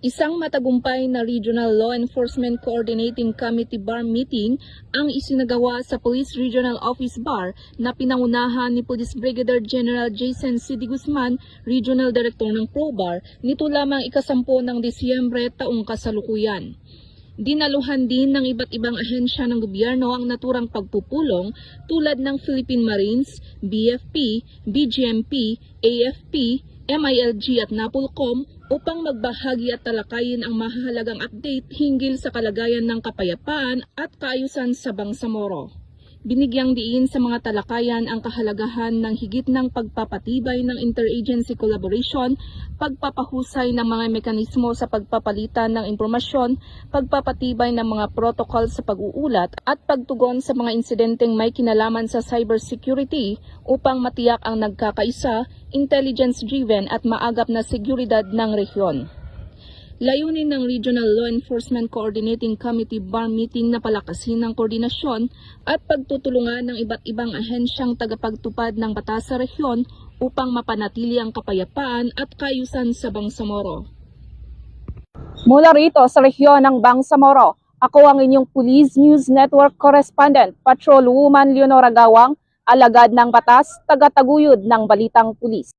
Isang matagumpay na Regional Law Enforcement Coordinating Committee Bar meeting ang isinagawa sa Police Regional Office Bar na pinangunahan ni Police Brigadier General Jason C. D. Guzman, Regional Director ng ProBar, nito lamang ika-10 ng Disyembre taong kasalukuyan. Dinaluhan din ng iba't ibang ahensya ng gobyerno ang naturang pagpupulong tulad ng Philippine Marines, BFP, BGMP, AFP, MILG at NAPOLCOM upang magbahagi at talakayin ang mahahalagang update hinggil sa kalagayan ng kapayapaan at kaayusan sa Bangsamoro. Binigyang diin sa mga talakayan ang kahalagahan ng higit ng pagpapatibay ng interagency collaboration, pagpapahusay ng mga mekanismo sa pagpapalitan ng impormasyon, pagpapatibay ng mga protocol sa pag-uulat at pagtugon sa mga insidenteng may kinalaman sa cybersecurity upang matiyak ang nagkakaisa, intelligence-driven at maagap na seguridad ng rehiyon. Layunin ng Regional Law Enforcement Coordinating Committee Bar meeting na palakasin ng koordinasyon at pagtutulungan ng iba't ibang ahensyang tagapagtupad ng batas sa rehiyon upang mapanatili ang kapayapaan at kaayusan sa Bangsamoro. Mula rito sa rehiyon ng Bangsamoro, ako ang inyong Police News Network Correspondent, Patrol Woman Leonora Gawang, alagad ng batas, tagataguyod ng Balitang Pulis.